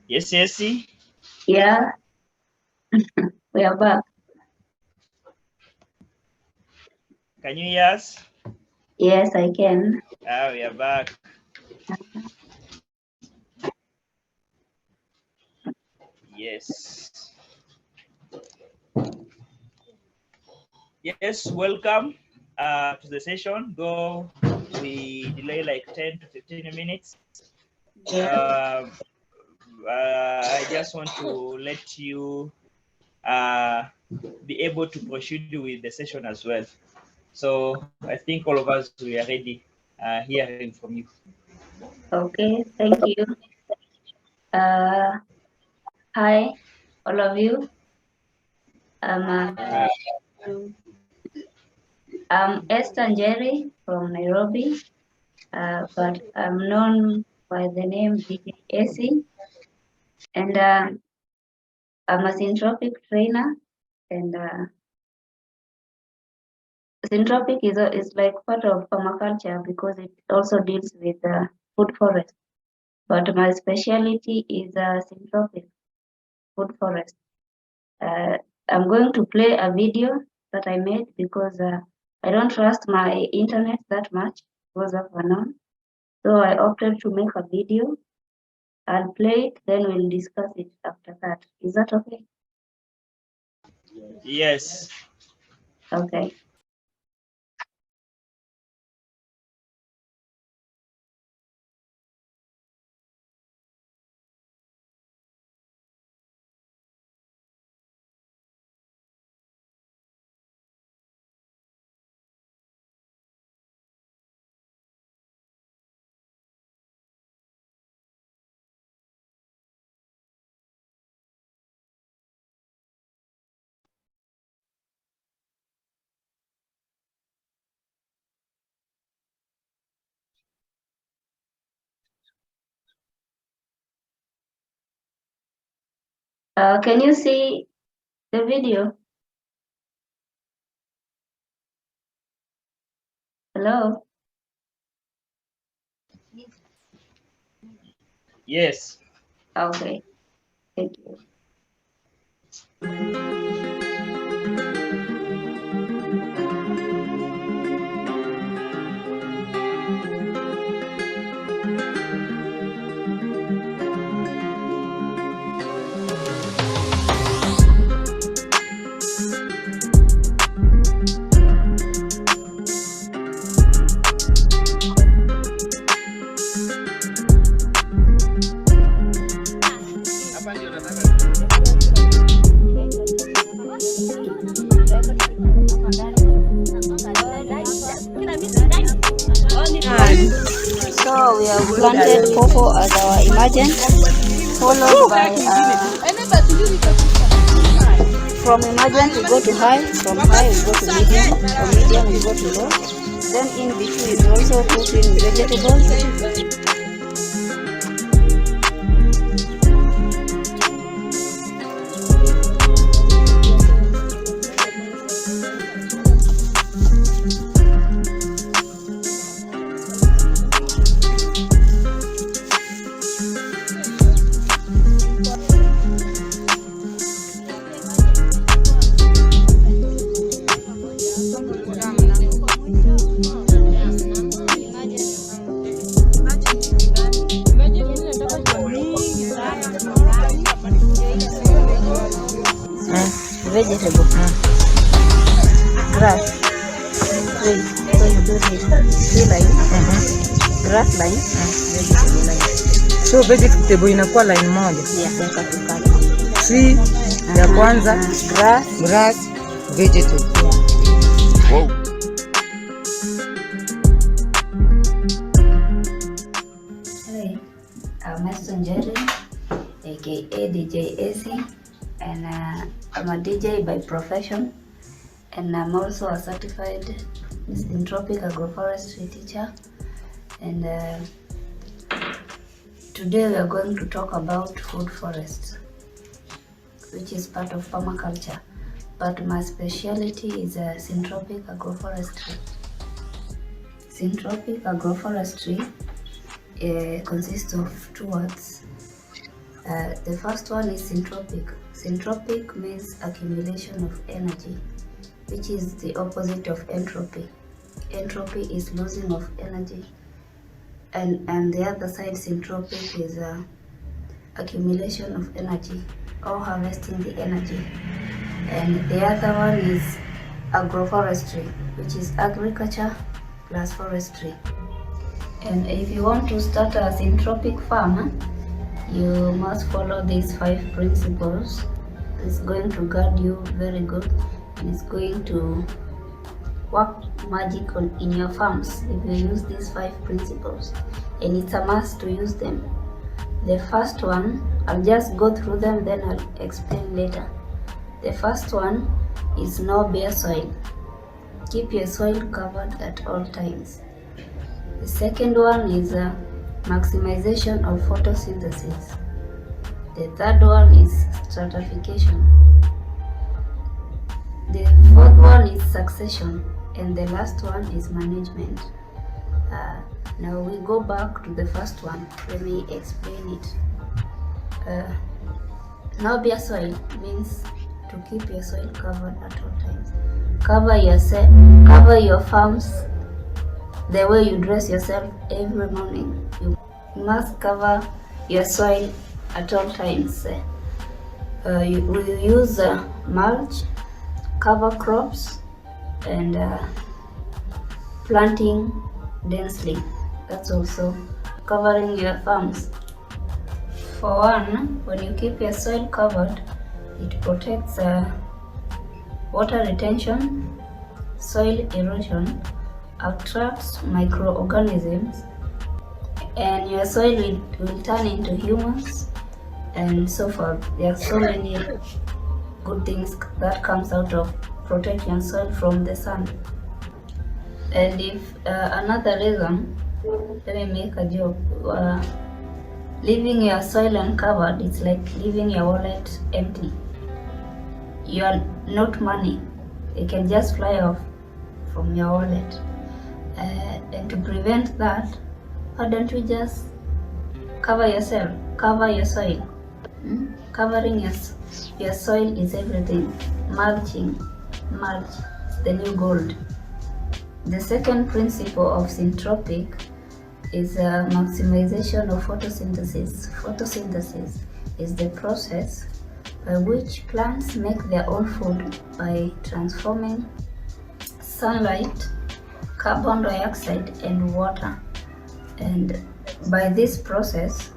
Yes, Essy. Yeah, we are back. Can you hear us? Yes, I can. We are back. Yes. Yes, welcome to the session. Though we delay like 10 to 15 minutes. Yeah. I just want to let you be able to proceed with the session as well. So I think all of us, we are ready hearing from you. Okay, thank you. Hi, all of you. I'm Esther Njeri from Nairobi, but I'm known by the name Dee J Essy, and I'm a syntropic trainer. And syntropic is like part of permaculture because it also deals with food forest. But my specialty is syntropic food forest. I'm going to play a video that I made because I don't trust my internet that much because of Anon. So I opted to make a video. I'll play it, then we'll discuss it after that. Is that okay? Yes. Okay. Can you see the video? Hello? Yes. Okay. Thank you. So we have planted cocoa as our emergent, followed by from emergent we go to high, from high we go to medium, from medium we go to low. Then in between we also put in vegetables. Vegetable. Grass. Wait, so you do this. 3 lines. Grass line. Vegetable line. So vegetable inakuwa line moja. Yeah, that's what you call it. Tree ya kwanza, grass, vegetable. Wow. Hey, I'm Esther Njeri, aka Dee J Essy, and I'm a DJ by profession, and I'm also a certified syntropic agroforestry teacher. And today we are going to talk about food forests, which is part of permaculture, but my specialty is syntropic agroforestry. Syntropic agroforestry consists of 2 words. The first one is syntropic. Syntropic means accumulation of energy, which is the opposite of entropy. Entropy is losing of energy, and the other side, syntropic, is accumulation of energy or harvesting the energy. And the other one is agroforestry, which is agriculture plus forestry. And if you want to start a syntropic farm, you must follow these 5 principles. It's going to guide you very good, and it's going to work magic in your farms if you use these 5 principles, and it's a must to use them. The first one, I'll just go through them, then I'll explain later. The first one is no bare soil. Keep your soil covered at all times. The second one is maximization of photosynthesis. The third one is stratification. The fourth one is succession, and the last one is management. Now we go back to the first one. Let me explain it. No bare soil means to keep your soil covered at all times. Cover your farms the way you dress yourself every morning. You must cover your soil at all times. We use mulch, cover crops, and planting densely. That's also covering your farms. For one, when you keep your soil covered, it protects water retention, soil erosion, attracts microorganisms, and your soil will turn into humus and so forth. There are so many good things that comes out of protecting soil from the sun. And if another reason, let me make a joke. Leaving your soil uncovered, it's like leaving your wallet empty. You are not money. It can just fly off from your wallet. And to prevent that, why don't you just cover yourself, cover your soil? Covering your soil is everything. Mulch is the new gold. The second principle of syntropic is maximization of photosynthesis. Photosynthesis is the process by which plants make their own food by transforming sunlight, carbon dioxide, and water. And by this process,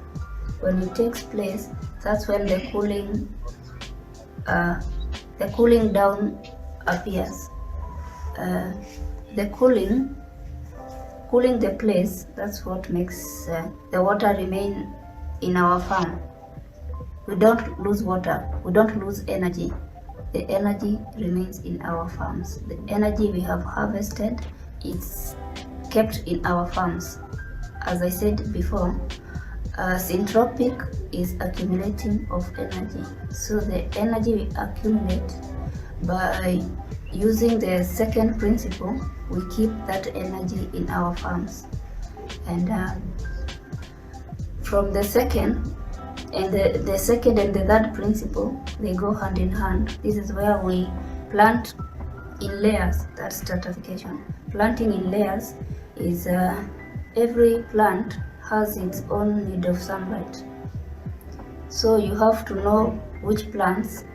when it takes place, that's when the cooling down appears. The cooling the place, that's what makes the water remain in our farm. We don't lose water, we don't lose energy. The energy remains in our farms. The energy we have harvested is kept in our farms. As I said before, syntropic is accumulating of energy. So the energy we accumulate by using the second principle, we keep that energy in our farms. And from the second and the second and the third principle, they go hand in hand. This is where we plant in layers. That's stratification. Planting in layers is every plant has its own need of sunlight. So you have to know which plants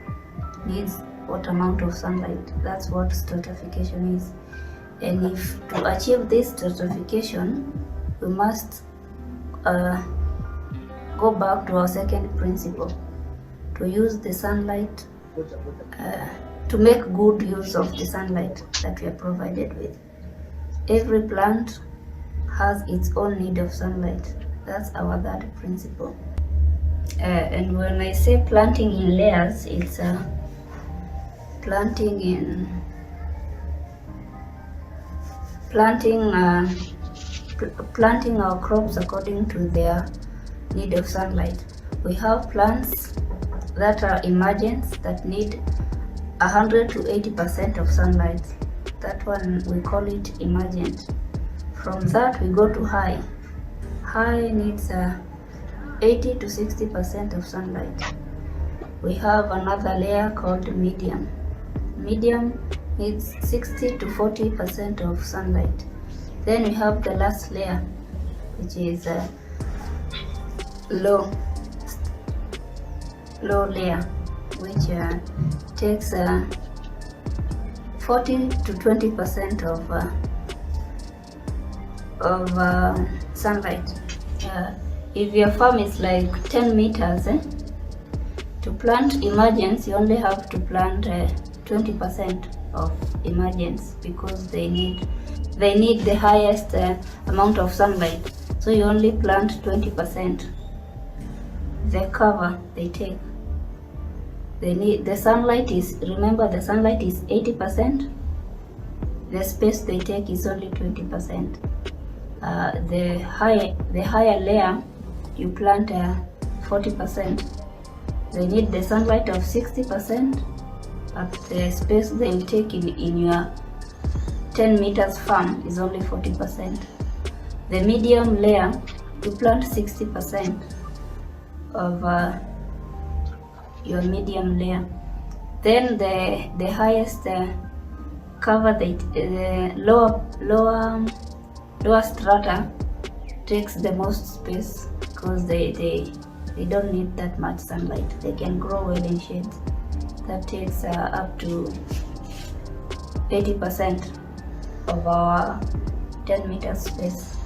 needs what amount of sunlight. That's what stratification is. And if to achieve this stratification, we must go back to our second principle, to use the sunlight, to make good use of the sunlight that we are provided with. Every plant has its own need of sunlight. That's our third principle. And when I say planting in layers, it's planting our crops according to their need of sunlight. We have plants that are emergent that need 100 to 80% of sunlight. That one we call it emergent. From that we go to high. High needs 80 to 60% of sunlight. We have another layer called medium. Medium needs 60 to 40% of sunlight. Then we have the last layer, which is low layer, which takes 40 to 20% of sunlight. If your farm is like 10 meters, to plant emergence, you only have to plant 20% of emergence because they need the highest amount of sunlight. So you only plant 20%. The cover they take. They need the sunlight is, remember the sunlight is 80%. The space they take is only 20%. The higher layer you plant 40%. They need the sunlight of 60%, but the space they will take in your 10 meters farm is only 40%. The medium layer you plant 60% of your medium layer. Then the highest cover, the lower strata takes the most space because they don't need that much sunlight. They can grow well in shades. That takes up to 80% of our 10 meter space.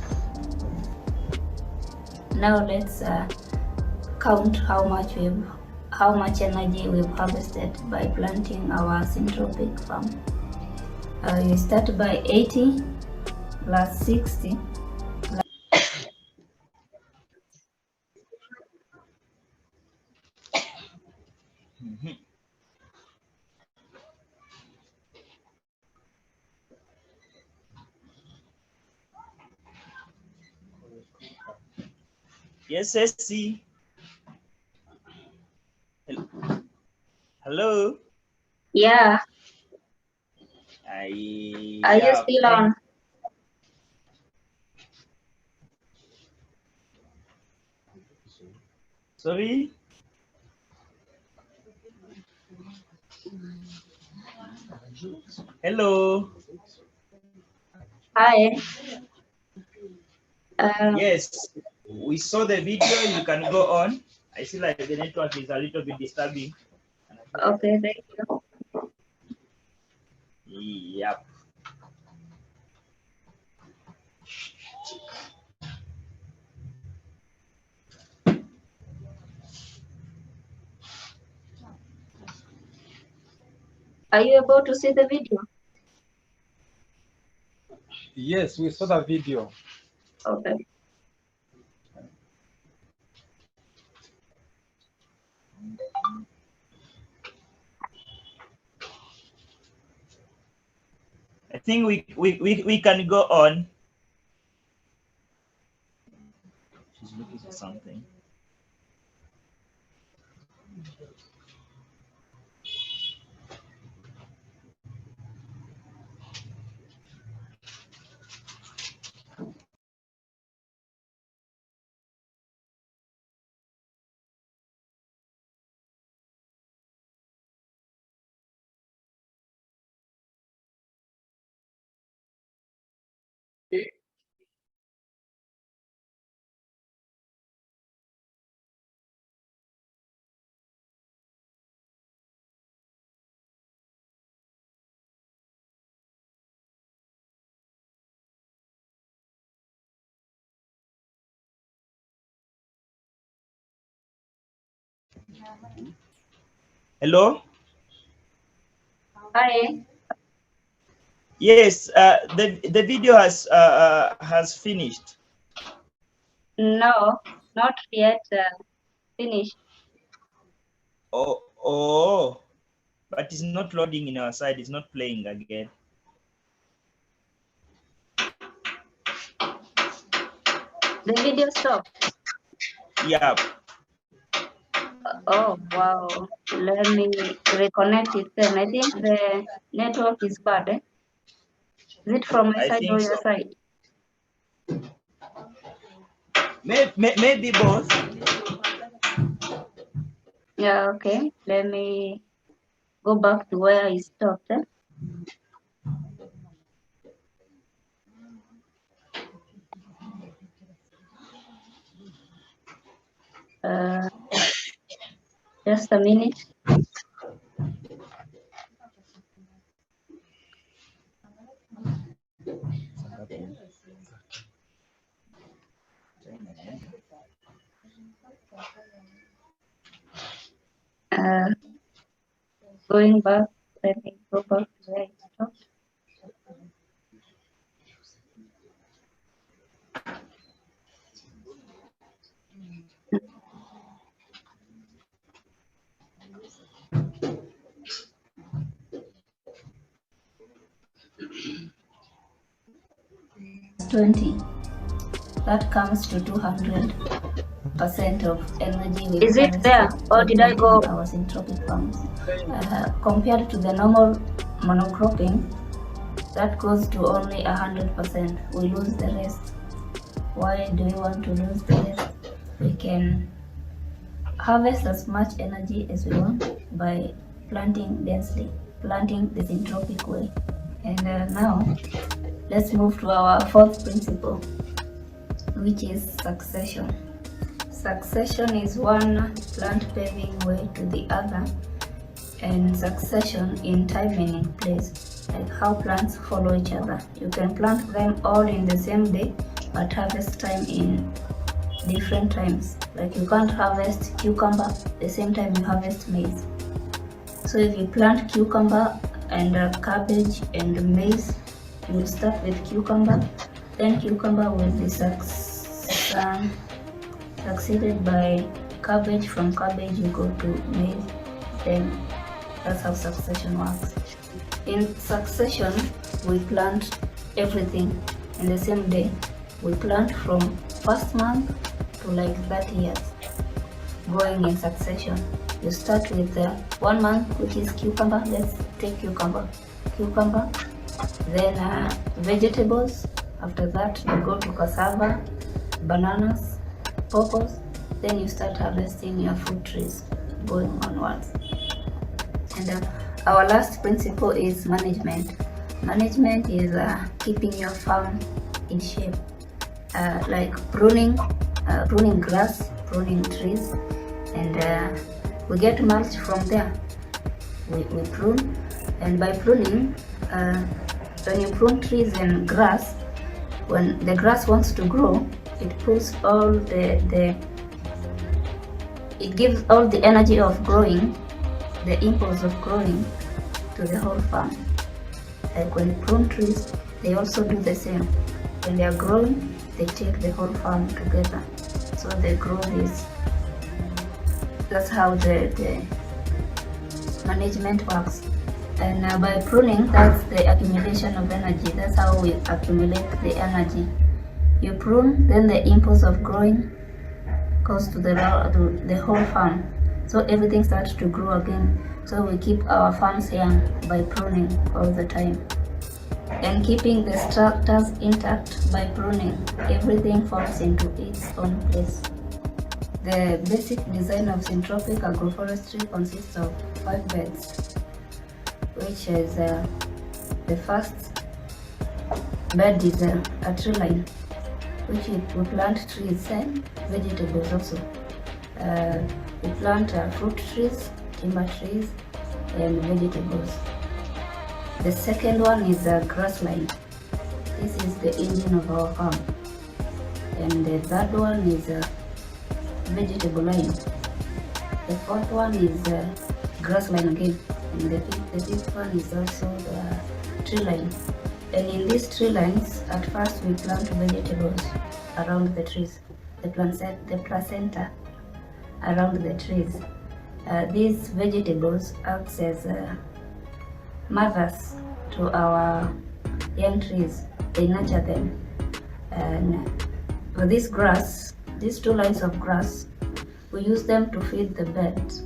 Now let's count how much energy we've harvested by planting our syntropic farm. You start by 80 plus 60. Yes, Essy. Hello. Yeah. Are you still on? Sorry. Hello. Hi. Yes, we saw the video. You can go on. I see like the network is a little bit disturbing. Okay, thank you. Yep. Are you able to see the video? Yes, we saw the video. Okay. I think we can go on. She's looking for something. Hello. Hi. Yes, the video has finished. No, not yet finished. Oh, but it's not loading in our side. It's not playing again. The video stopped. Yeah. Oh, wow. Let me reconnect it then. I think the network is bad. Is it from my I side or think your so. side? Maybe both. Yeah, okay. Let me go back to where I stopped. Just a minute. Going back, let me go back to where I stopped. That comes to 200% of energy. Is it there, or did I go? Our syntropic farms, compared to the normal monocropping, that goes to only 100%. We lose the rest. Why do we want to lose the rest? We can harvest as much energy as we want by planting densely, planting the syntropic way. And now let's move to our fourth principle, which is succession. Succession is one plant paving way to the other, and succession in timing in place, like how plants follow each other. You can plant them all in the same day, but harvest time in different times. Like you can't harvest cucumber the same time you harvest maize. So if you plant cucumber and cabbage and maize, you start with cucumber, then cucumber will be succeeded by cabbage. From cabbage you go to maize. Then that's how succession works. In succession, we plant everything in the same day. We plant from first month to like 30 years, going in succession. You start with 1 month, which is cucumber. Let's take cucumber. Then vegetables. After that, you go to cassava, bananas, pawpaws. Then you start harvesting your fruit trees, going onwards. And our last principle is management. Management is keeping your farm in shape, like pruning grass, pruning trees, and we get mulch from there. We prune, and by pruning, when you prune trees and grass, when the grass wants to grow, it pulls all it gives all the energy of growing, the impulse of growing, to the whole farm. Like when you prune trees, they also do the same. When they are growing, they take the whole farm together. So they grow this. That's how the management works. And by pruning, that's the accumulation of energy. That's how we accumulate the energy. You prune, then the impulse of growing goes to the whole farm. So everything starts to grow again. So we keep our farms young by pruning all the time. And keeping the structures intact by pruning, everything falls into its own place. The basic design of syntropic agroforestry consists of 5 beds, which is the first bed is a tree line, which we plant trees and vegetables also. We plant fruit trees, timber trees, and vegetables. The second one is a grass line. This is the engine of our farm. And the third one is a vegetable line. The fourth one is a grass line again. And the fifth one is also the tree line. And in these tree lines, at first we plant vegetables around the trees, the placenta around the trees. These vegetables act as mothers to our young trees. They nurture them. And for this grass, these 2 lines of grass, we use them to feed the birds.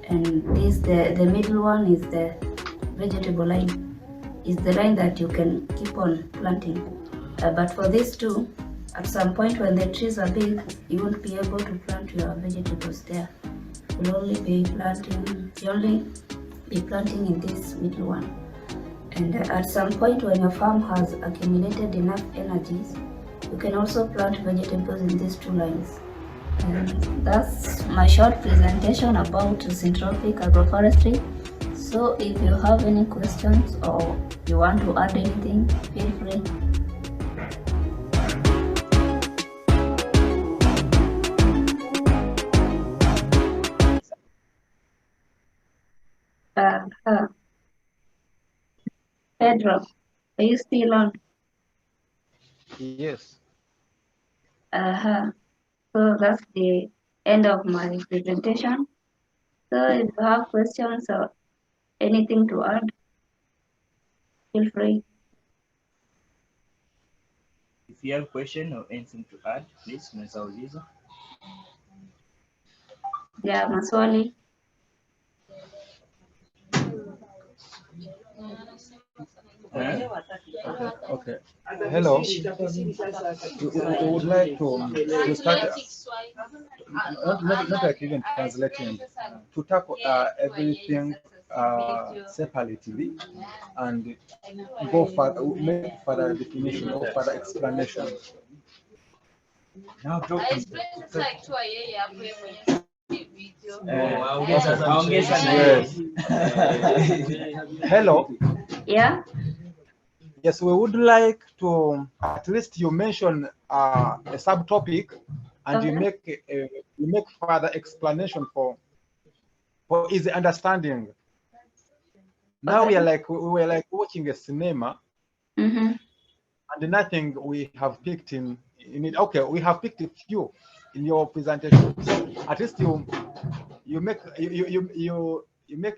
And the middle one is the vegetable line. Is the line that you can keep on planting. But for these 2, At some point when the trees are big, you won't be able to plant your vegetables there. You'll only be planting in this middle one. And at some point when your farm has accumulated enough energies, you can also plant vegetables in these 2 lines. And that's my short presentation about syntropic agroforestry. So if you have any questions or you want to add anything, feel free. Pedro, are you still on? Yes. So that's the end of my presentation. So if you have questions or anything to add, feel free. If you have a question or anything to add, please unaweza uliza. Yeah, maswali. Okay. Hello. We would like to start, not like even translating, to tackle everything separately and go further, make further definition or further explanation. Now talking. Yes. Hello. Yeah. Yes, we would like to at least you mention a subtopic, and you make further explanation for easy understanding. Now we were like watching a cinema, and nothing we have picked in it. Okay, we have picked a few in your presentation. At least you make a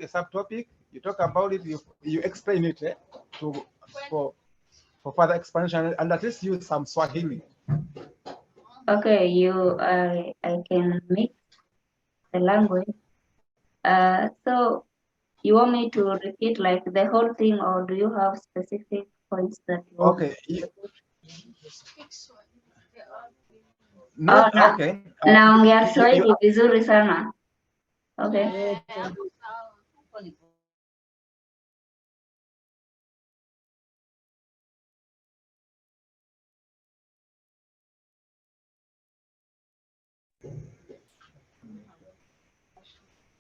subtopic, you talk about it, you explain it for further explanation, and at least use some Swahili. Okay, I can mix the language. So you want me to repeat like the whole thing, or do you have specific points that you want? Okay. Not, okay. Naongea Swahili vizuri sana. Okay.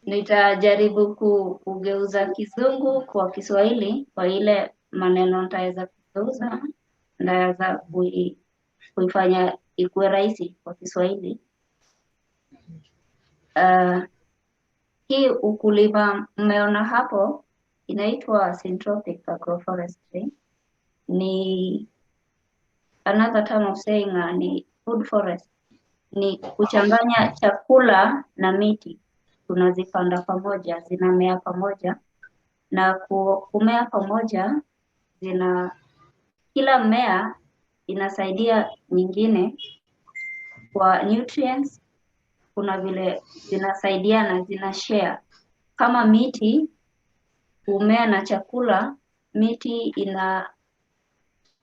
Nitajaribu kugeuza Kizungu kwa Kiswahili kwa ile maneno nitaweza kugeuza, ndaweza kuifanya ikuwe rahisi kwa Kiswahili. Hii ukulima mmeona hapo inaitwa syntropic agroforestry. Ni another term of saying ni food forest. Ni kuchanganya chakula na miti, tunazipanda pamoja, zinamea pamoja, na kumea pamoja kila mmea inasaidia nyingine kwa nutrients. Kuna vile zinasaidiana, zina share. Kama miti kumea na chakula, miti ina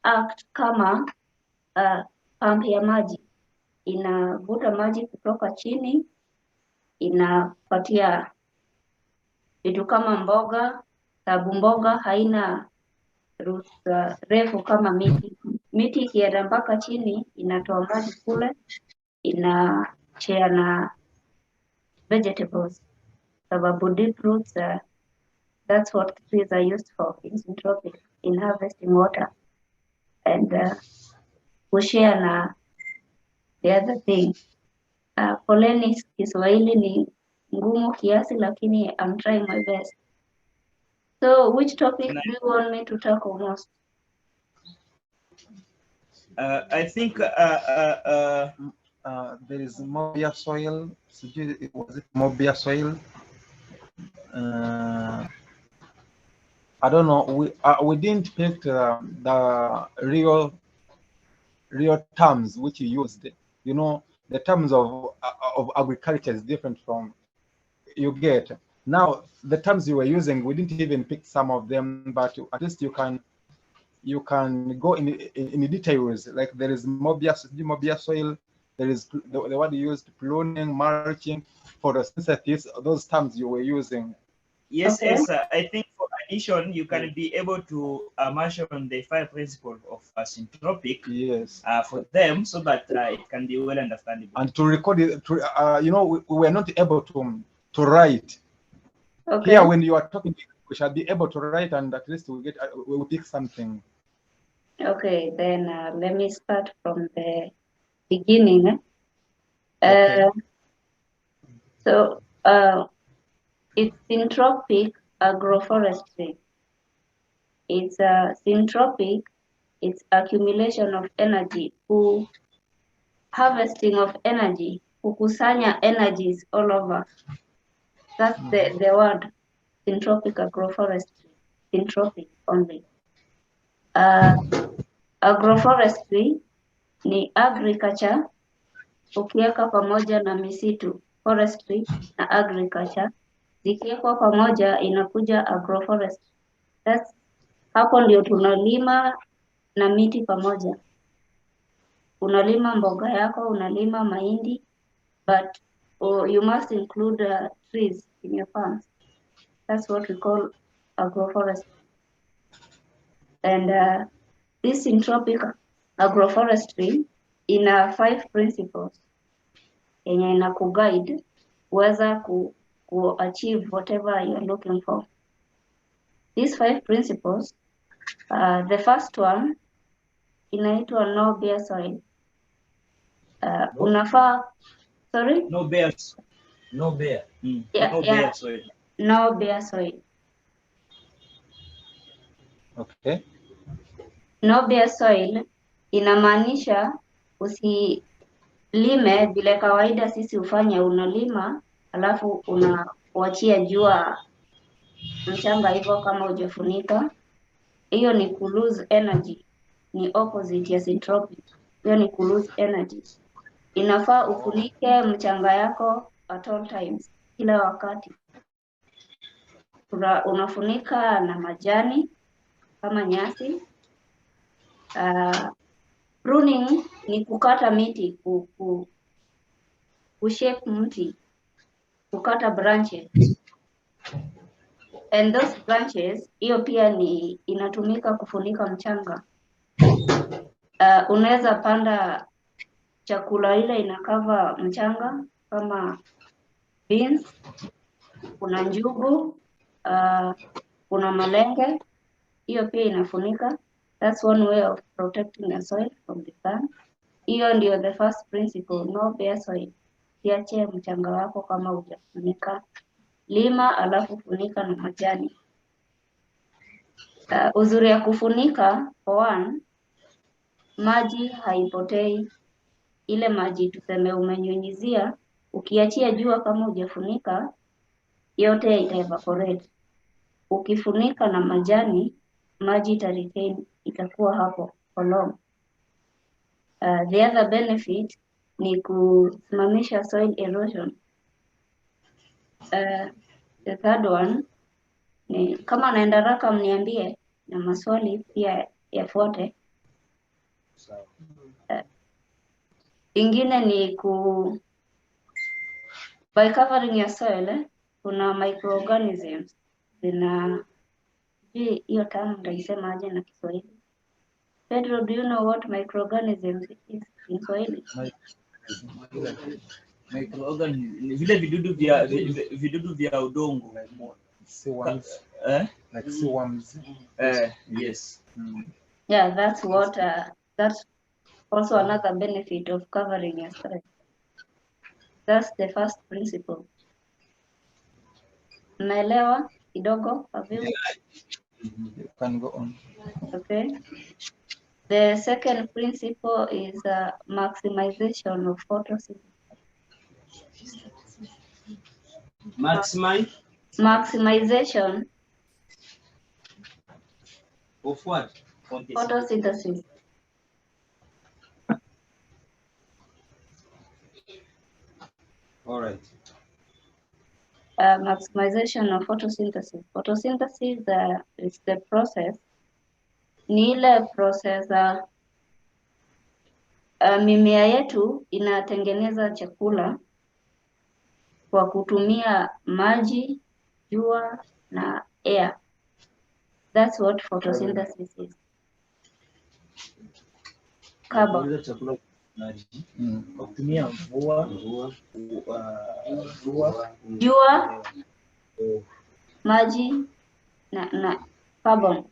act kama pump ya maji, inavuta maji kutoka chini, inapatia vitu kama mboga, sababu mboga haina roots refu kama miti. Miti ikienda mpaka chini inatoa maji kule, ina share na vegetables, sababu deep roots, that's what trees are used for in syntropic, in harvesting water, and kushare na the other thing. Poleni, Kiswahili ni ngumu kiasi, lakini I'm trying my best. So which topic do you want me to tackle most? I think there is mobile soil. Was it mobile soil? I don't know. We didn't pick the real terms which you used. You know, the terms of agriculture is different from you get. Now the terms you were using, we didn't even pick some of them, but at least you can you can go in details. Like there is mobius soil, there is the word used, pruning, mulching, photosynthesis. Those terms you were using. Yes, Okay. yes. I think for addition, you can be able to mention the 5 principles of syntropic Yes. For them, so that it can be well understandable. And to record it, you know, we were not able to write. Okay. Here, when you are talking, we shall be able to write, and at least we will pick something. Okay, then let me start from the beginning. Okay. So it's syntropic agroforestry. It's syntropic, it's accumulation of energy, harvesting of energy, kukusanya energies all over. That's the word, syntropic agroforestry, syntropic only. Agroforestry ni agriculture ukiweka pamoja na misitu, forestry na agriculture, zikiwekwa pamoja inakuja agroforestry. Hapo ndio tunalima na miti pamoja. Unalima mboga yako, unalima mahindi, but you must include trees in your farms. That's what we call agroforestry. And this syntropic agroforestry ina 5 principles yenye ina kuguide kuweza achieve whatever you're looking for. These 5 principles, the first one inaitwa no bare soil. Unafaa, sorry? No bare. No bare. Yeah, no bare soil. No bare soil. Okay. No bare soil inamaanisha usilime vile kawaida sisi hufanya, unalima alafu unawachia jua mchanga hivyo kama hujafunika. Hiyo ni ku lose energy, ni opposite ya syntropic. Hiyo ni ku lose energy. Inafaa ufunike mchanga yako at all times, kila wakati. Unafunika na majani kama nyasi. Pruning ni kukata miti, kushape mti, kukata branches. And those branches, hiyo pia ni inatumika kufunika mchanga. Unaweza panda chakula ile inakava mchanga kama beans, kuna njugu, kuna malenge, hiyo pia inafunika. That's one way of protecting the soil from the sun. Hiyo ndio the first principle, no bare soil. Siache mchanga wako kama hujafunika. Lima alafu funika na majani. Uzuri ya kufunika, for one, maji haipotei. Ile maji tuseme umenyunyizia, ukiachia jua kama hujafunika, yote ita-evaporate. Ukifunika na majani, maji ita-retain, itakuwa hapo for long. The other benefit ni kusimamisha soil erosion. The third one ni kama naenda haraka mniambie na maswali pia yafuate. Ingine ni by covering your soil, kuna microorganisms hiyo term ndaisema aje na Kiswahili? Pedro, do you know what microorganisms is in Swahili? Microorganisms vile vidudu vya udongo. Seaworms. Like seaworms. Yes. Yeah, that's what that's also another benefit of covering your soil. That's the first principle. Umeelewa kidogo? You can go on. Okay. The second principle is maximization of photosynthesis. Maximization of what? Photosynthesis. All right. Maximization of photosynthesis. Photosynthesis is the process ni ile process mimea yetu inatengeneza chakula kwa kutumia maji, jua na air. That's what photosynthesis is. Carbon. Kutumia mvua, Jua, maji na carbon.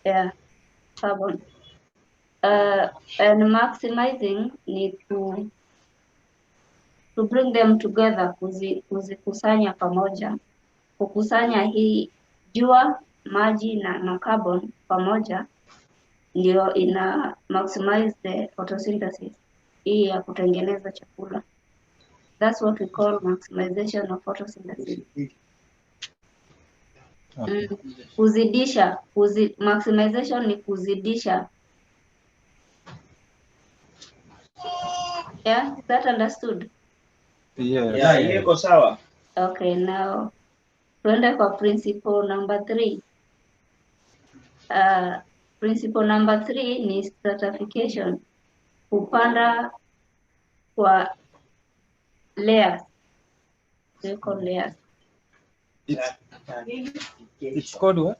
Yeah, carbon. And maximizing need to bring them together, kuzikusanya pamoja. Kukusanya hii jua, maji na carbon pamoja ndio ina maximize the photosynthesis hii ya kutengeneza chakula. That's what we call maximization of photosynthesis. Kuzidisha, maximization ni kuzidisha. Yeah, is that understood? Yeah, iko sawa. Okay, now tuende kwa principle number 3. Principle number 3 ni stratification. Kupanda kwa layers. They call layers. It's called what?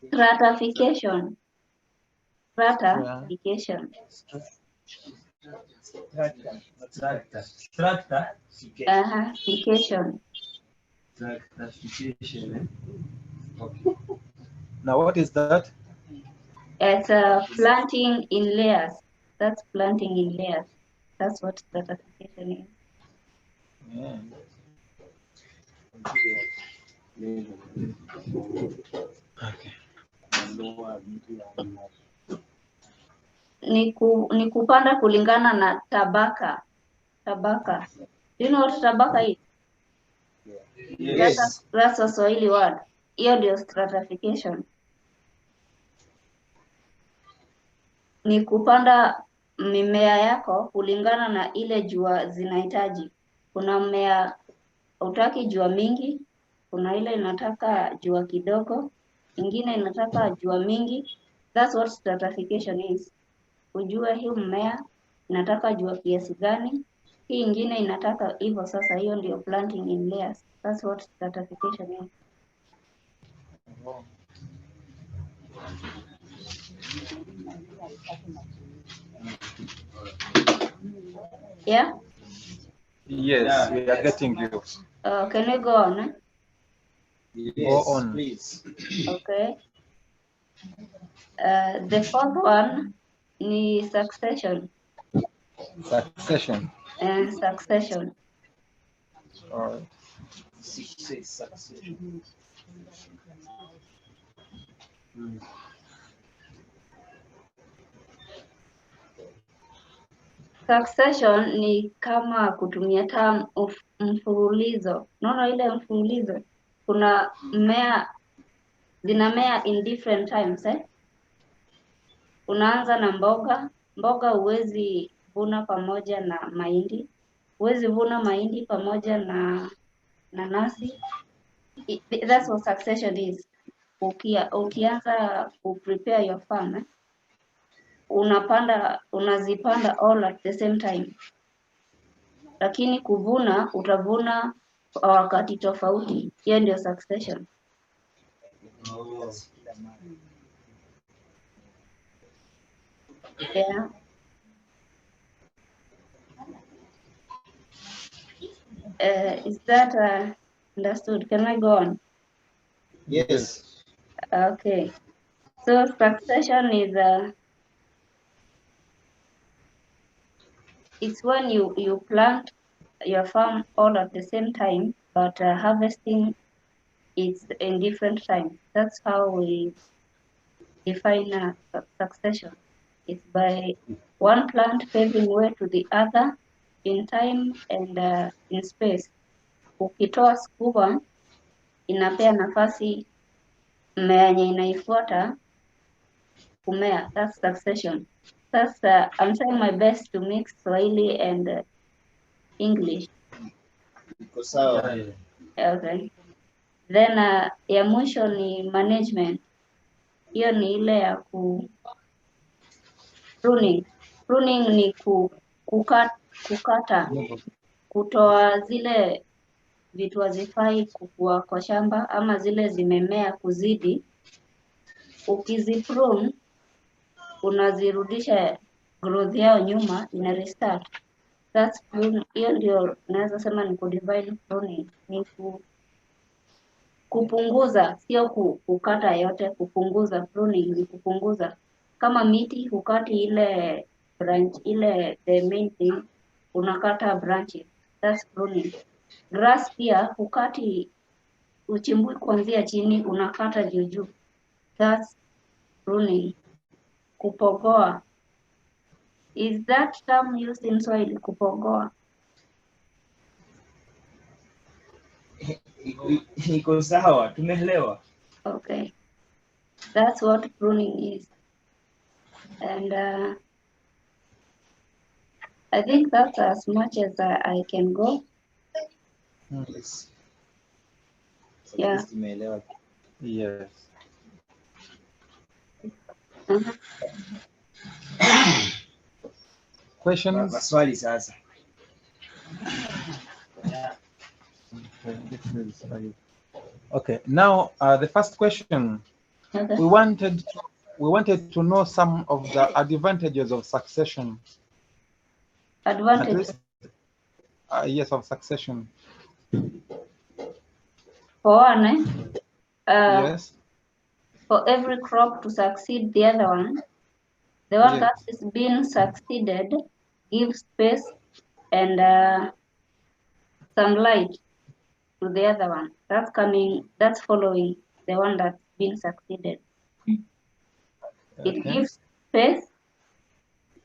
Stratification. Stratification. Stratification. Okay. Now what is that? It's planting in layers. That's planting in layers. That's what stratification is. Yeah. Okay. Ni kupanda kulingana na tabaka. Tabaka. Do you know what tabaka is? Yes. That's a Swahili word. Hiyo ndio stratification. Ni kupanda mimea yako kulingana na ile jua zinahitaji. Kuna mmea hutaki jua mingi, kuna ile inataka jua kidogo, ingine inataka jua mingi. That's what stratification is. Ujue hii mmea inataka jua kiasi gani, hii ingine inataka hivyo. Sasa hiyo ndio planting in layers. That's what stratification is. Yeah? Yes, we are getting you. Can we go on? Yes, go on. Please. Okay. The fourth one is succession. Succession. And succession. All right. Succession. Succession ni kama kutumia term of mfululizo. Unaona ile mfululizo? Kuna mmea zinamea in different times, Unaanza na mboga. Mboga huwezi vuna pamoja na mahindi. Huwezi vuna mahindi pamoja na nanasi. That's what succession is. Ukianza prepare your farm, unazipanda all at the same time. Lakini kuvuna utavuna kwa wakati tofauti. Hiyo ndio succession. Yeah. Is that understood? Can I go on? Yes. Okay. So succession is it's when you plant your farm all at the same time, but harvesting is in different time. That's how we define succession. It's by one plant paving way to the other in time and in space. Ukitoa sukuma inapea nafasi mmea yenye inaifuata kumea. That's succession. That's I'm trying my best to mix Swahili and English. Okay. Then ya mwisho ni management. Hiyo ni ile ya pruning. Pruning ni kukata, kutoa zile vitu hazifai kukua kwa shamba ama zile zimemea kuzidi. Ukiziprune unazirudisha growth yao nyuma, ina restart. That's pruning. Hiyo ndio naweza sema ni kudivide pruning, ni kupunguza, sio kukata yote. Kupunguza, pruning ni kupunguza. Kama miti hukati ile branch, ile the main thing, unakata branches. That's pruning. Grass pia hukati, uchimbui kuanzia chini, unakata juu. That's pruning. Kupogoa. Is that term used in Swahili, kupogoa? Iko sawa, tumeelewa. Okay. That's what pruning is. And I think that's as much as I can go. Yes. Yeah. Tumeelewa. Yes. Questions? Maswali sasa. Okay, now the first question. Okay. We wanted to know some of the advantages of succession. Advantage. At least, yes, of succession. For one, Yes. for every crop to succeed the other one, the one Yes. that is being succeeded gives space and some light to the other one. That's following the one that's being succeeded. It Okay. gives space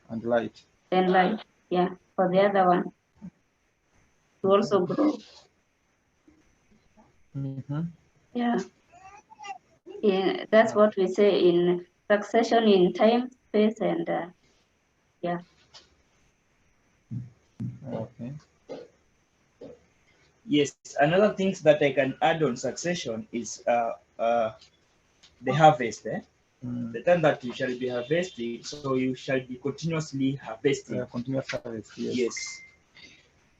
And light. and light, yeah, for the other one to also grow. Yeah. Yeah, that's what we say in succession in time, space, and yeah. Okay. Yes, another thing that I can add on succession is the harvest. The time that you shall be harvesting, so you shall be continuously harvesting. Continuous harvest. Yes. Yes.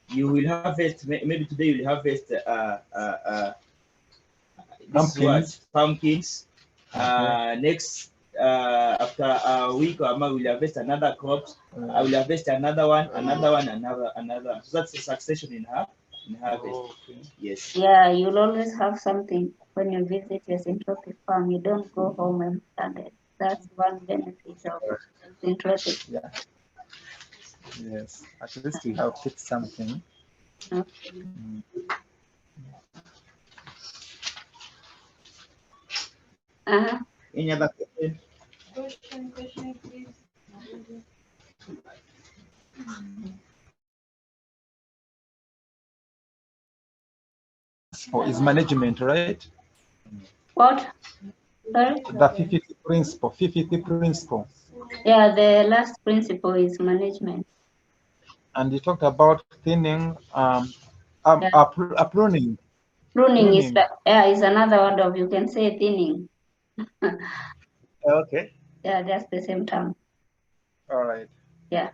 You will harvest. Maybe today you will harvest pumpkins. Next, after a week or more, we'll harvest another crop. I will harvest another one. So that's a succession in harvest. Okay. Yes. Yeah, you'll always have something when you visit your syntropic farm. You don't go home empty-handed. That's one benefit of syntropic. Yeah. Yes. At least we have picked something. Okay. Any other question? Question, please. Is management, right? What? Sorry? The 50th principle. 50th principle. Yeah, the last principle is management. And you talked about thinning, pruning. Pruning is another word of, you can say, thinning. Okay. Yeah, that's the same term. All right. Yeah.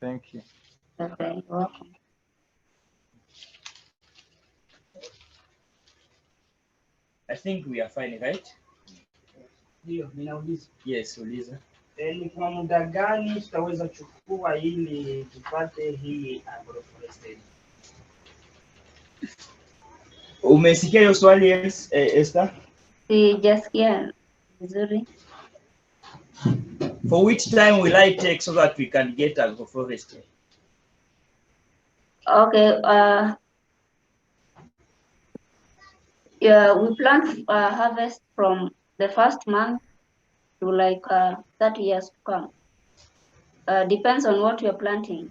Thank you. Okay, you're welcome. I think we are fine, right? Ndio, ninauliza. Yes, uliza. Ni kwa muda gani tutaweza chukua ili tupate hii agroforestry? Umesikia hiyo swali Esther? Sijasikia vizuri. For which time will I take so that we can get agroforestry? Okay, yeah, we plan harvest from the first month to like 30 years to come. Depends on what you're planting.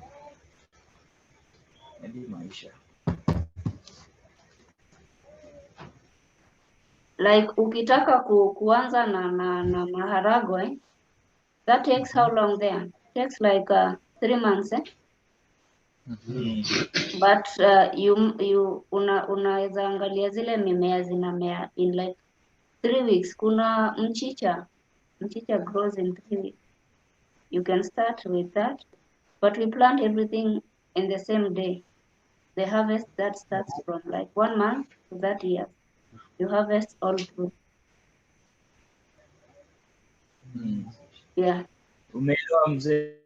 Like ukitaka kuanza na maharagwe, That takes how long there? Takes like 3 months, eh? But unaweza angalia zile mimea zinamea in like 3 weeks. Kuna mchicha grows in 3 weeks. You can start with that, but we plant everything in the same day. The harvest that starts from like 1 month to 30 years. You harvest all through. Yeah. Umeelewa mzee?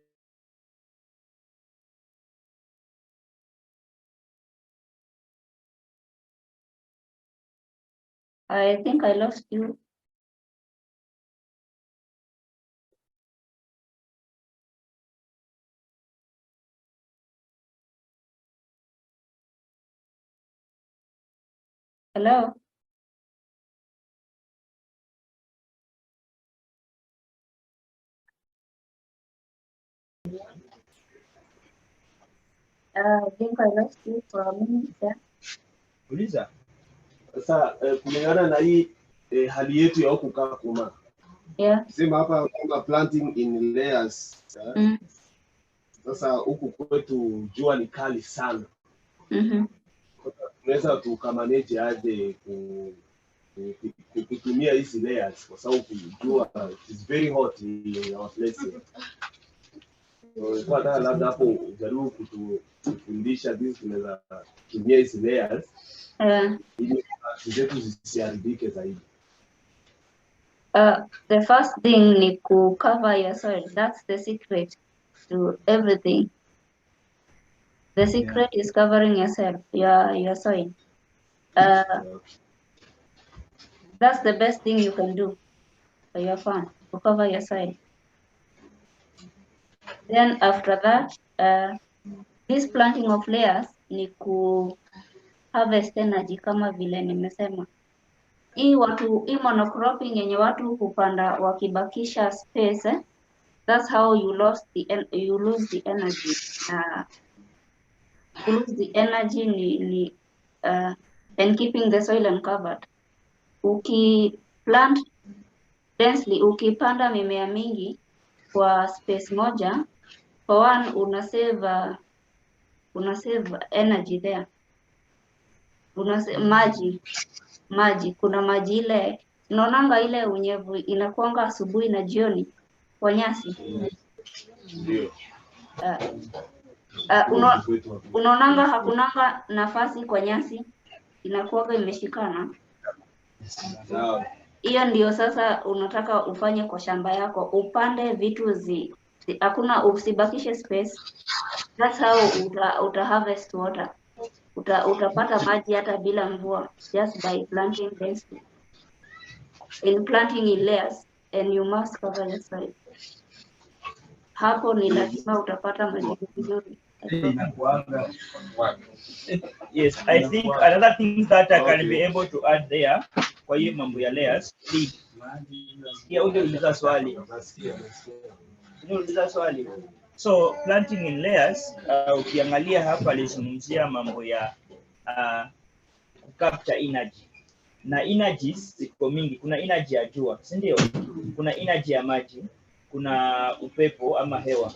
I think I lost you. Hello? I think I lost you for a minute there. Uliza. Sasa kulingana na hii hali yetu ya huku Kakuma. Yeah. Sema hapa kama planting in layers. Sasa huku kwetu jua ni kali sana. Tunaweza tukamanage aje kutumia hizi layers kwa sababu jua is very hot in our place. Kwa hata labda hapo ujaribu kutufundisha jinsi tunaweza kutumia hizi layers. Ili zetu zisiharibike zaidi. The first thing ni to cover your soil. That's the secret to everything. The secret is covering yourself, your soil. That's the best thing you can do for your farm, to cover your soil. Then after that, this planting of layers ni ku harvest energy kama vile nimesema. Hii monocropping yenye watu hupanda wakibakisha space, that's how you lose the energy. To lose the energy and keeping the soil uncovered. Ukiplant densely, ukipanda mimea mingi kwa space moja, for one una save energy there. Maji, kuna maji ile unaonanga ile unyevu inakuanga asubuhi na jioni kwa nyasi. Ndio. Unaonanga hakunanga nafasi kwa nyasi, inakuanga imeshikana. Hiyo ndio sasa unataka ufanye kwa shamba yako, upande vitu hakuna, usibakishe space. That's how uta harvest water. Utapata maji hata bila mvua, just by planting densely. In planting in layers, and you must cover your soil. Hapo ni lazima utapata maji vizuri. Yes, I think another thing that I can be able to add there kwa hiyo mambo ya layers. Sikia uliuliza swali. So planting in layers, ukiangalia hapa alizungumzia mambo ya capture energy. Na energies ziko mingi, kuna energy ya jua, si ndio? Kuna energy ya maji, kuna upepo ama hewa.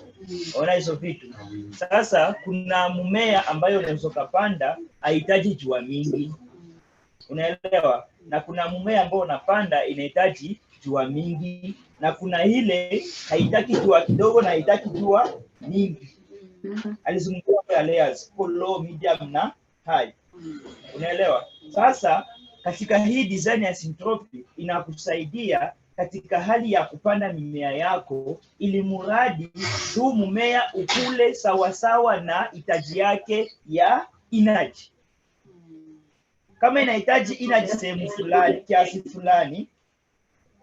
Ona hizo vitu. Sasa kuna mmea ambayo unaweza kupanda haihitaji jua mingi. Unaelewa? Na kuna mmea ambao unapanda inahitaji jua mingi, na kuna ile haitaki jua kidogo na haitaki jua mingi. Alizungumzia ya layers, low, medium na high. Unaelewa? Sasa katika hii design ya syntropic inakusaidia katika hali ya kupanda mimea yako, ili muradi huu mmea ukule sawasawa na hitaji yake ya energy. Kama inahitaji energy sehemu fulani, kiasi fulani,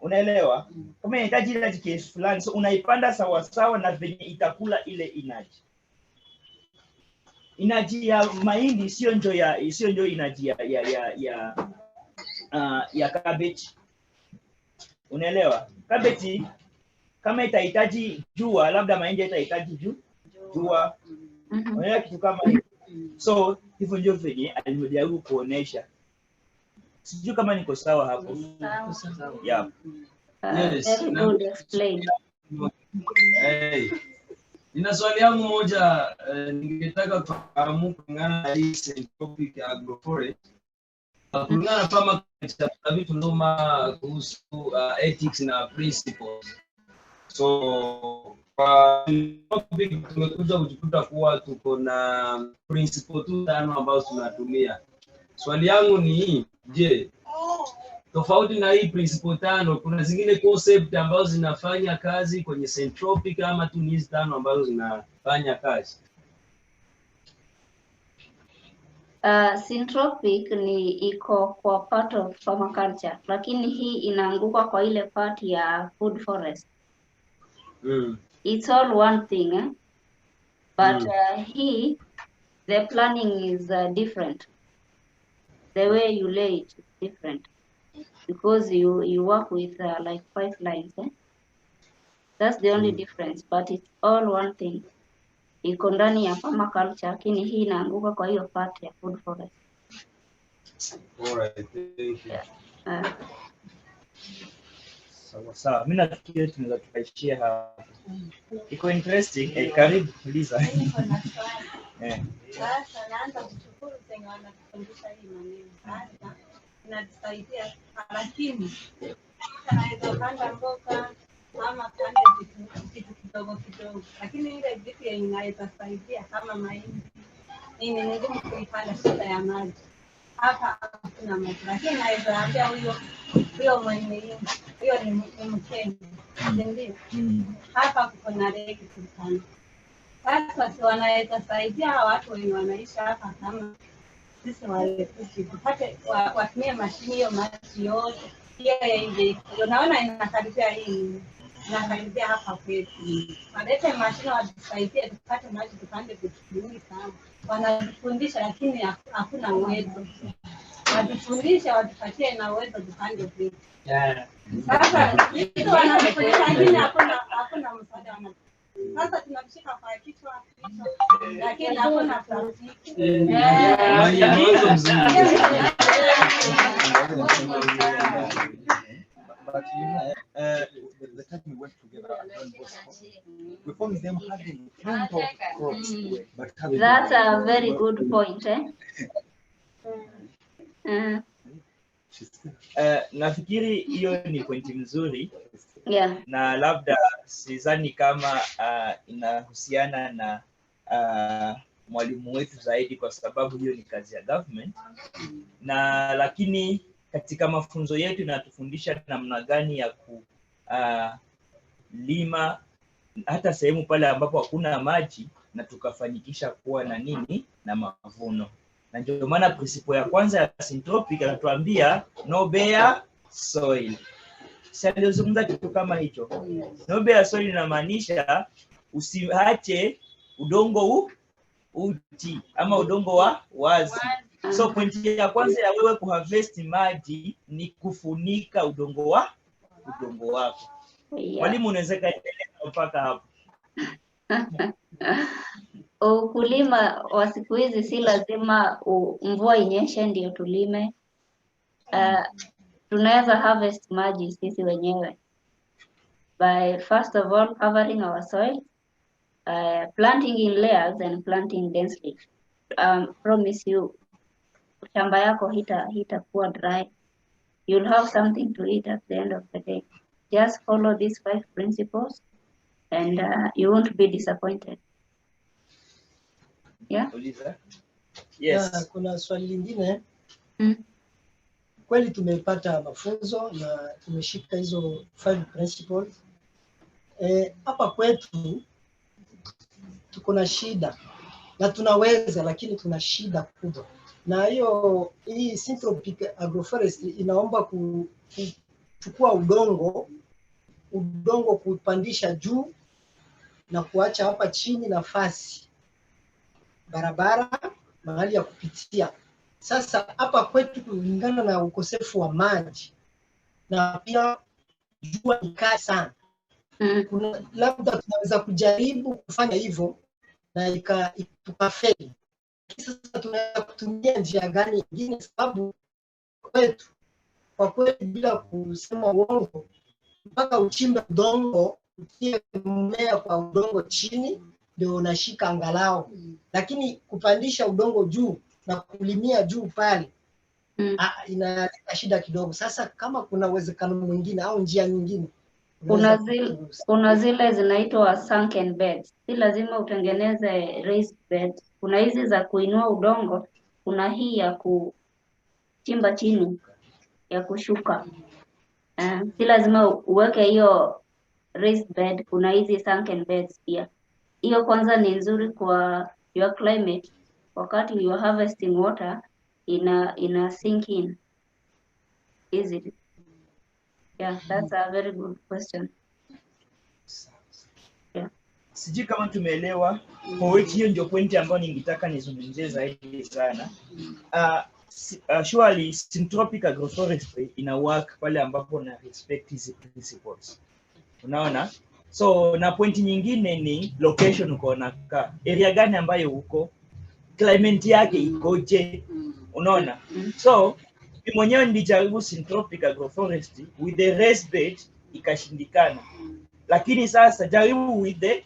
unaelewa? Kama inahitaji energy kiasi fulani, so unaipanda sawasawa na venye itakula ile energy. Energy ya mahindi sio ndio energy ya cabbage. Unaelewa? Cabbage kama itahitaji jua, labda mahindi itahitaji jua. Unaelewa kitu kama hiyo? So hivyo ndio venye alimjaribu kuonesha. Sijui kama niko sawa hapo. Yeah. Very good explain. Nina swali yangu moja, ningetaka kufahamu kulingana na hii syntropic agroforestry. Kulingana na permaculture kuna vitu ndoma kuhusu ethics na principles. So topic tumekuja kujikuta kuwa tuko na principle tu 5 ambazo tunatumia. Swali yangu ni hii, je, tofauti na hii principle 5 kuna zingine concept ambazo zinafanya kazi kwenye syntropic ama tu hizi 5 ambazo zinafanya kazi? Syntropic ni iko kwa part of permaculture, lakini hii inaanguka kwa ile part ya food forest. It's all one thing, but here the planning is different. The way you lay it is different because you work with like 5 lines. That's the only difference, but it's all one thing. Iko ndani ya permaculture, lakini hii inaanguka kwa hiyo part ya food forest. Alright, thank you. Sawa, mimi nafikiri tunaweza tukaishia hapa. Iko interesting, karibu uliza. Sasa naanza kushukuru tena wanatufundisha hii maneno. Sasa inatusaidia, lakini naweza panda mboga ama pande vitu kidogo kidogo, lakini ile vitu inaweza saidia kama mahindi ni ngumu kuipanda, shida ya maji hapa kuna maji, lakini naweza ambia huyo mwenye hiyo ni Mkenya, ndio hapa kuna reki sana. Sasa si wanaweza saidia watu wenye wanaishi hapa kama sisi wale tupate watumie mashini hiyo maji yote hiyo unaona inakaribia hii inakaribia hapa kwetu. Walete mashini watusaidie tupate maji tupande vitu vingi sana. Wanatufundisha lakini hakuna uwezo. Watufundisha watupatie na uwezo tupande vitu. Sasa hizo wanatufundisha lakini hakuna msaada wana. Sasa tunamshika kwa kichwa lakini hakuna plastiki. But the time we went together at Don Bosco, we found them having plenty of crops, but having That's a very good point, Nafikiri hiyo ni pointi mzuri. Yeah. Na labda sidhani kama inahusiana na mwalimu wetu zaidi, kwa sababu hiyo ni kazi ya government. Na lakini katika mafunzo yetu inatufundisha namna gani ya kulima hata sehemu pale ambapo hakuna maji na tukafanikisha kuwa na nini na mavuno. Na ndio maana principle ya kwanza ya syntropic anatuambia no bare soil. Sasa zungumza kitu kama hicho. No bare soil inamaanisha usiache udongo uti ama udongo wa wazi. So point ya kwanza ya wewe kuharvest maji ni kufunika udongo wako. Mwalimu unaweza kaendelea mpaka hapo. Ukulima wa siku hizi si lazima mvua inyeshe ndio tulime. Tunaweza harvest maji sisi wenyewe by first of all covering our soil, planting in layers and planting densely. Promise you shamba yako hitakuwa dry. You'll have something to eat at the end of the day. Just follow these 5 principles and you won't be disappointed. Yeah? Yes. Kuna swali lingine. Kweli tumepata mafunzo na tumeshika hizo 5 principles. Hapa kwetu tuko na shida na tunaweza, lakini tuna shida kubwa. Na hii syntropic agroforestry inaomba kuchukua udongo kupandisha juu na kuacha hapa chini nafasi barabara mahali ya kupitia. Sasa hapa kwetu kulingana na ukosefu wa maji na pia jua ni kali sana. Labda tunaweza kujaribu kufanya hivyo na tukafeli. Sasa tunaweza kutumia njia gani nyingine, sababu kwetu kwa kweli bila kusema uongo mpaka uchimbe udongo kutia mmea kwa udongo chini ndio unashika angalau, lakini kupandisha udongo juu na kulimia juu pale inaleta shida kidogo. Sasa kama kuna uwezekano mwingine au njia nyingine, kuna zile zinaitwa sunken beds. Si lazima utengeneze raised bed. Kuna hizi za kuinua udongo, kuna hii ya kuchimba chini ya kushuka. Si lazima uweke hiyo raised bed, kuna hizi sunken beds pia. Hiyo kwanza ni nzuri kwa your climate. Wakati you are harvesting water, ina sink in easily. Yeah, that's a very good question. Yeah. Sijui kama tumeelewa. Kwa hiyo hiyo ndio pointi ambayo ningetaka nizungumzie zaidi sana. Surely syntropic agroforestry ina work pale ambapo na respect hizi principles. Unaona? So na pointi nyingine ni location uko unakaa. Area gani ambayo uko? Climate yake ikoje? Unaona? So mimi mwenyewe nilijaribu syntropic agroforestry with the raised bed ikashindikana. Lakini sasa jaribu with the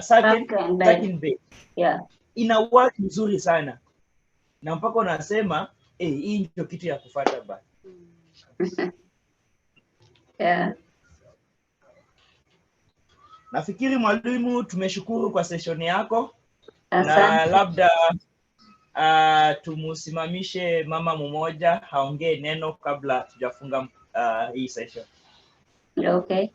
sunken bed. Yeah. Ina work nzuri sana. Na mpaka unasema hii ndio kitu ya kufuata basi. Yeah. Nafikiri mwalimu, tumeshukuru kwa session yako. Asante. Na labda tumusimamishe mama mmoja haongee neno kabla tujafunga hii session. Okay.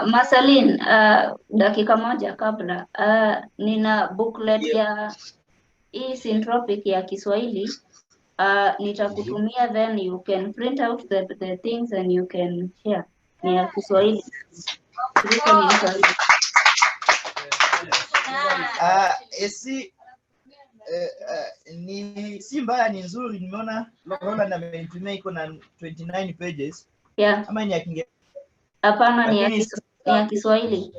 Masalin, dakika moja kabla, nina booklet ya hii syntropic ya Kiswahili. Nitakutumia, then you can print out the things and you can share. Ni ya Kiswahili. Essy ni si mbaya, ni nzuri. Nimeona Roland amenitumia iko na 29 pages. Yeah. Ama ni ya Kiingereza? Hapana, ni ya Kiswahili.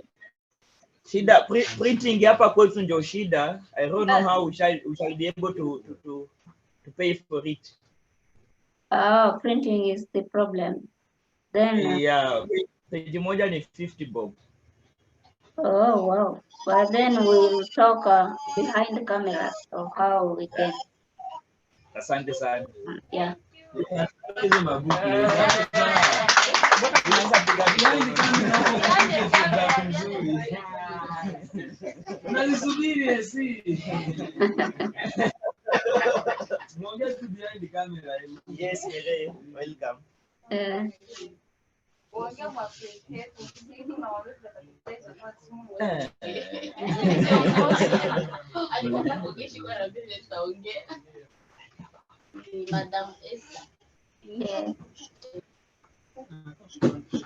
Shida printing hapa kwetu ndio shida. I don't know how we shall be able to pay for it. Printing is the problem. Then yeah, page moja ni 50 bob. Oh wow. But then we'll talk behind the camera of how we can. Asante sana. Yeah. Unalisubiri Essy. Tunaongea tu behind the camera. Yes, welcome. Madam Essy.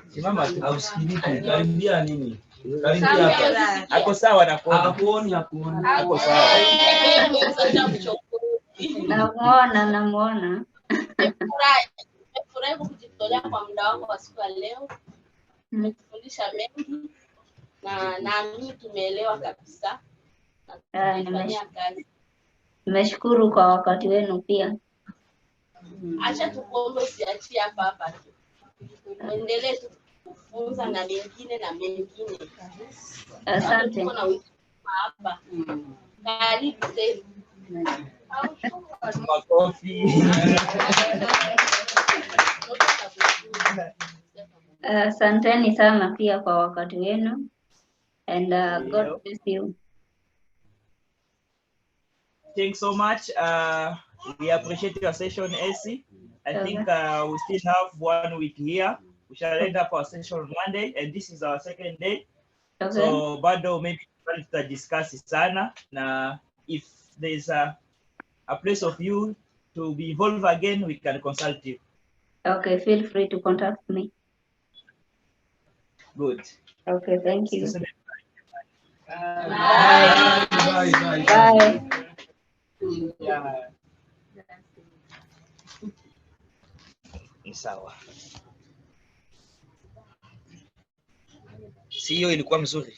Simama ausikilize, karibia nini? Karibia hapa. Ako sawa na kuona. Hakuoni. Ako sawa. Namuona. Nimefurahi kujitolea kwa muda wako wa siku ya leo. Umetufundisha mengi na naamini tumeelewa kabisa. Nimeshukuru kwa wakati wenu pia. Acha tukuombe usiachie hapa tu. Endelee kufunza na mengine na mengine. Asante. Hapa. Karibu tena. Makofi. Asanteni sana pia kwa wakati wenu, and God bless you. Thanks so much. We appreciate your session, Essy. I think we still have 1 week here. We shall end up our session on Monday, and this is our second day. Okay. So bado maybe to discuss sana, na if there's a place of you to be involved again, we can consult you. Okay, feel free to contact me. Good. Okay, thank you. Bye. Bye. Ni sawa. Si hiyo ilikuwa mzuri.